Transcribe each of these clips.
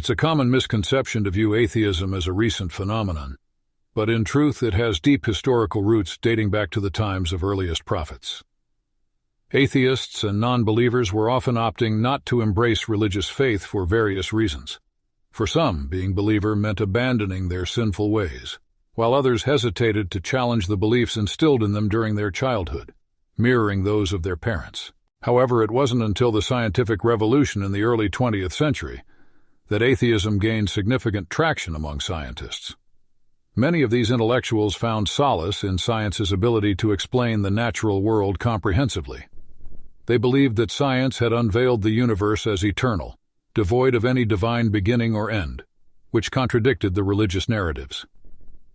It's a common misconception to view atheism as a recent phenomenon, but in truth it has deep historical roots dating back to the times of earliest prophets. Atheists and non-believers were often opting not to embrace religious faith for various reasons. For some, being believer meant abandoning their sinful ways, while others hesitated to challenge the beliefs instilled in them during their childhood, mirroring those of their parents. However, it wasn't until the scientific revolution in the early 20th century that atheism gained significant traction among scientists. Many of these intellectuals found solace in science's ability to explain the natural world comprehensively. They believed that science had unveiled the universe as eternal, devoid of any divine beginning or end, which contradicted the religious narratives.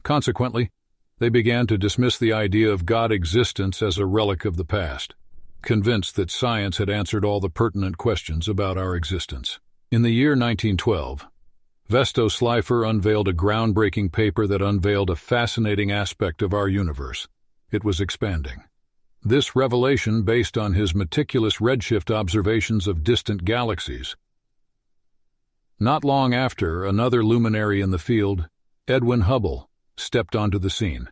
Consequently, they began to dismiss the idea of God's existence as a relic of the past, convinced that science had answered all the pertinent questions about our existence. In the year 1912, Vesto Slipher unveiled a groundbreaking paper that unveiled a fascinating aspect of our universe. It was expanding. This revelation based on his meticulous redshift observations of distant galaxies. Not long after, another luminary in the field, Edwin Hubble, stepped onto the scene,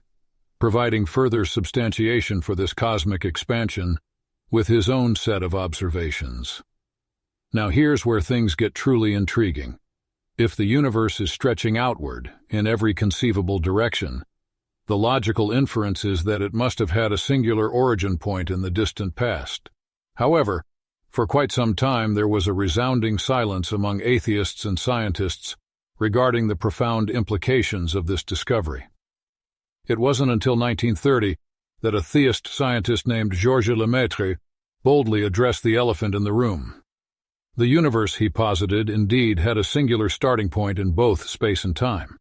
providing further substantiation for this cosmic expansion with his own set of observations. Now here's where things get truly intriguing. If the universe is stretching outward in every conceivable direction, the logical inference is that it must have had a singular origin point in the distant past. However, for quite some time there was a resounding silence among atheists and scientists regarding the profound implications of this discovery. It wasn't until 1930 that a theist scientist named Georges Lemaitre boldly addressed the elephant in the room. The universe, he posited, indeed had a singular starting point in both space and time.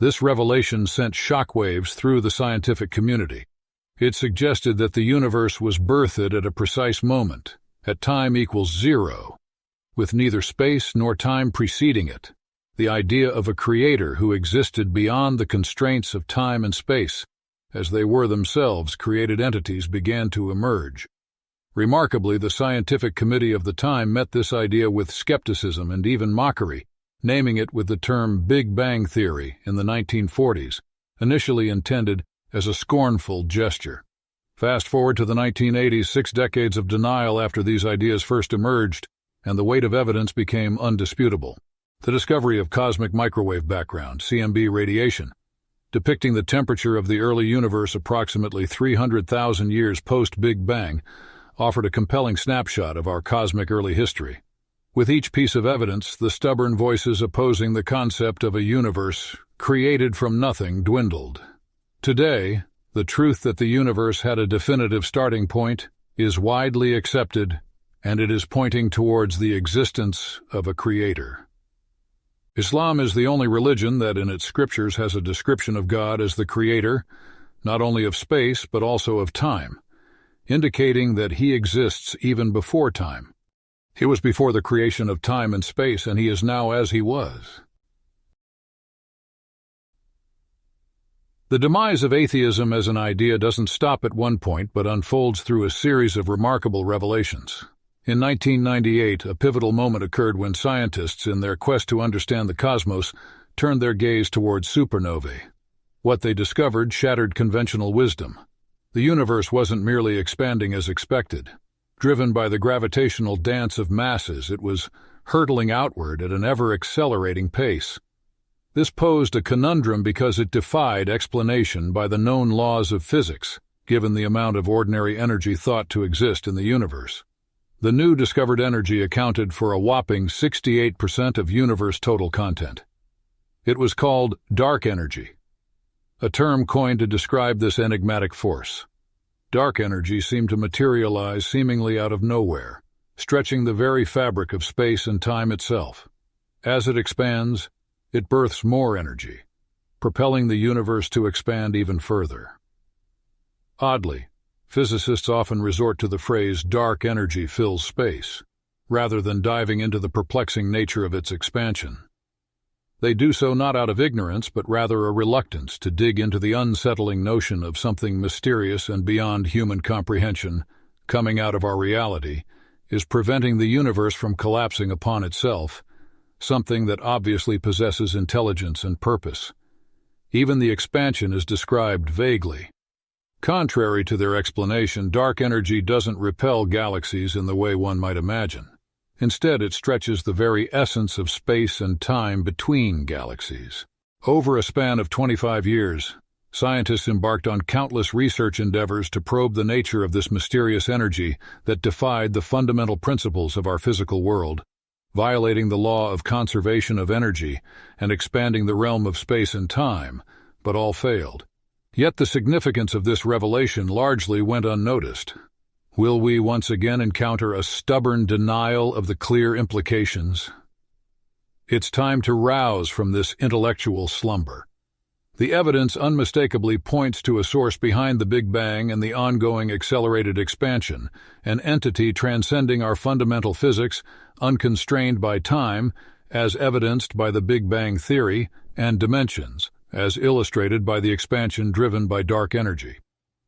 This revelation sent shockwaves through the scientific community. It suggested that the universe was birthed at a precise moment, at time equals zero, with neither space nor time preceding it. The idea of a creator who existed beyond the constraints of time and space, as they were themselves created entities, began to emerge. Remarkably, the scientific committee of the time met this idea with skepticism and even mockery, naming it with the term Big Bang Theory in the 1940s, initially intended as a scornful gesture. Fast forward to the 1980s, 6 decades of denial after these ideas first emerged, and the weight of evidence became undisputable. The discovery of cosmic microwave background, CMB radiation, depicting the temperature of the early universe approximately 300,000 years post-Big Bang, offered a compelling snapshot of our cosmic early history. With each piece of evidence, the stubborn voices opposing the concept of a universe created from nothing dwindled. Today, the truth that the universe had a definitive starting point is widely accepted, and it is pointing towards the existence of a creator. Islam is the only religion that in its scriptures has a description of God as the creator, not only of space but also of time, indicating that he exists even before time. He was before the creation of time and space, and he is now as he was. The demise of atheism as an idea doesn't stop at one point but unfolds through a series of remarkable revelations. In 1998, a pivotal moment occurred when scientists, in their quest to understand the cosmos, turned their gaze towards supernovae. What they discovered shattered conventional wisdom. The universe wasn't merely expanding as expected. Driven by the gravitational dance of masses, it was hurtling outward at an ever-accelerating pace. This posed a conundrum because it defied explanation by the known laws of physics, given the amount of ordinary energy thought to exist in the universe. The new discovered energy accounted for a whopping 68% of universe total content. It was called dark energy, a term coined to describe this enigmatic force. Dark energy seemed to materialize seemingly out of nowhere, stretching the very fabric of space and time itself. As it expands, it births more energy, propelling the universe to expand even further. Oddly, physicists often resort to the phrase dark energy fills space, rather than diving into the perplexing nature of its expansion. They do so not out of ignorance, but rather a reluctance to dig into the unsettling notion of something mysterious and beyond human comprehension coming out of our reality is preventing the universe from collapsing upon itself, something that obviously possesses intelligence and purpose. Even the expansion is described vaguely. Contrary to their explanation, dark energy doesn't repel galaxies in the way one might imagine. Instead, it stretches the very essence of space and time between galaxies. Over a span of 25 years, scientists embarked on countless research endeavors to probe the nature of this mysterious energy that defied the fundamental principles of our physical world, violating the law of conservation of energy and expanding the realm of space and time, but all failed. Yet the significance of this revelation largely went unnoticed. Will we once again encounter a stubborn denial of the clear implications? It's time to rouse from this intellectual slumber. The evidence unmistakably points to a source behind the Big Bang and the ongoing accelerated expansion, an entity transcending our fundamental physics, unconstrained by time, as evidenced by the Big Bang theory, and dimensions, as illustrated by the expansion driven by dark energy.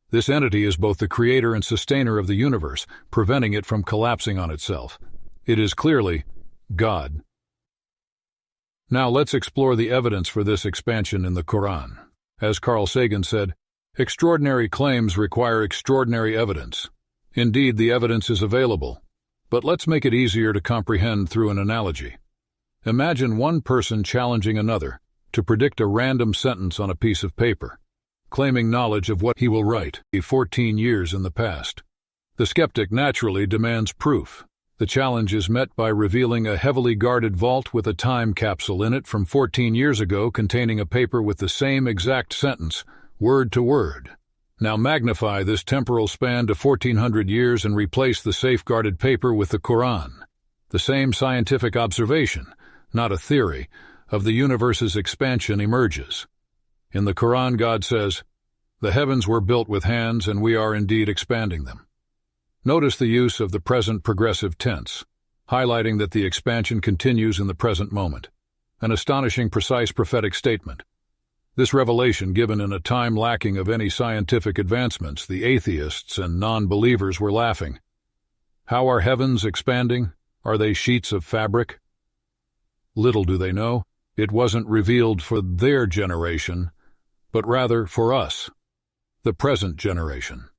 This entity is both the creator and sustainer of the universe, preventing it from collapsing on itself. It is clearly God. Now let's explore the evidence for this expansion in the Quran. As Carl Sagan said, extraordinary claims require extraordinary evidence. Indeed, the evidence is available, but let's make it easier to comprehend through an analogy. Imagine one person challenging another to predict a random sentence on a piece of paper, claiming knowledge of what he will write 14 years in the past. The skeptic naturally demands proof. The challenge is met by revealing a heavily guarded vault with a time capsule in it from 14 years ago containing a paper with the same exact sentence, word to word. Now magnify this temporal span to 1400 years and replace the safeguarded paper with the Quran. The same scientific observation, not a theory, of the universe's expansion emerges. In the Quran, God says, "The heavens were built with hands, and we are indeed expanding them." Notice the use of the present progressive tense, highlighting that the expansion continues in the present moment. An astonishing, precise prophetic statement. This revelation, given in a time lacking of any scientific advancements, the atheists and non-believers were laughing. How are heavens expanding? Are they sheets of fabric? Little do they know, it wasn't revealed for their generation, but rather for us, the present generation.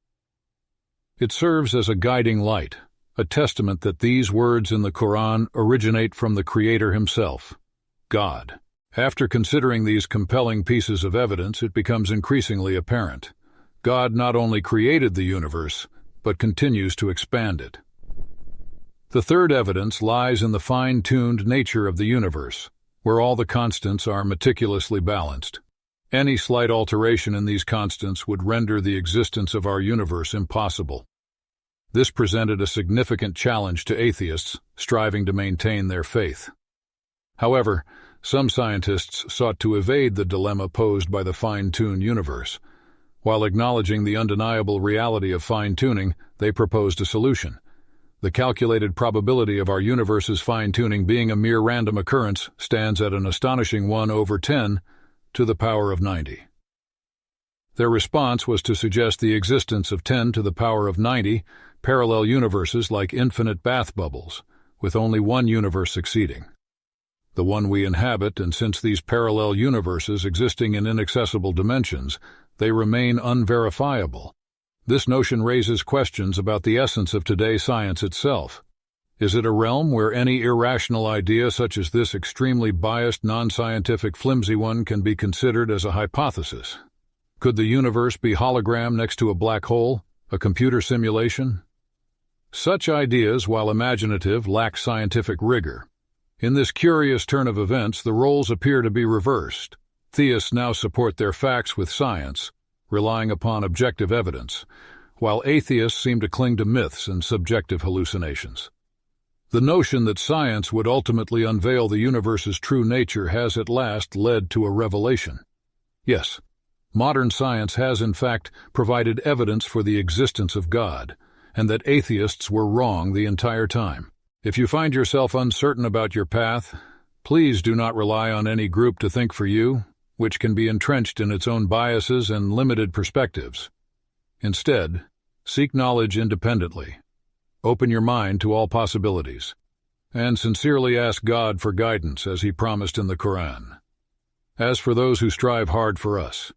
It serves as a guiding light, a testament that these words in the Quran originate from the Creator himself, God. After considering these compelling pieces of evidence, it becomes increasingly apparent. God not only created the universe, but continues to expand it. The third evidence lies in the fine-tuned nature of the universe, where all the constants are meticulously balanced. Any slight alteration in these constants would render the existence of our universe impossible. This presented a significant challenge to atheists striving to maintain their faith. However, some scientists sought to evade the dilemma posed by the fine-tuned universe. While acknowledging the undeniable reality of fine-tuning, they proposed a solution. The calculated probability of our universe's fine-tuning being a mere random occurrence stands at an astonishing 1/10 to the power of 90. Their response was to suggest the existence of 10 to the power of 90 parallel universes like infinite bath bubbles, with only one universe succeeding, the one we inhabit, and since these parallel universes existing in inaccessible dimensions, they remain unverifiable. This notion raises questions about the essence of today's science itself. Is it a realm where any irrational idea such as this extremely biased, non-scientific, flimsy one can be considered as a hypothesis? Could the universe be hologram next to a black hole, a computer simulation? Such ideas, while imaginative, lack scientific rigor. In this curious turn of events, the roles appear to be reversed. Theists now support their facts with science, relying upon objective evidence, while atheists seem to cling to myths and subjective hallucinations. The notion that science would ultimately unveil the universe's true nature has at last led to a revelation. Yes, modern science has in fact provided evidence for the existence of God, and that atheists were wrong the entire time. If you find yourself uncertain about your path, please do not rely on any group to think for you, which can be entrenched in its own biases and limited perspectives. Instead, seek knowledge independently. Open your mind to all possibilities. and sincerely ask God for guidance as He promised in the Quran. As for those who strive hard for us,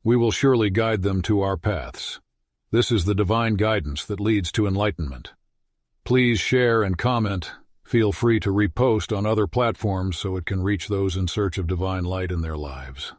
we will surely guide them to our paths. This is the divine guidance that leads to enlightenment. Please share and comment. Feel free to repost on other platforms so it can reach those in search of divine light in their lives.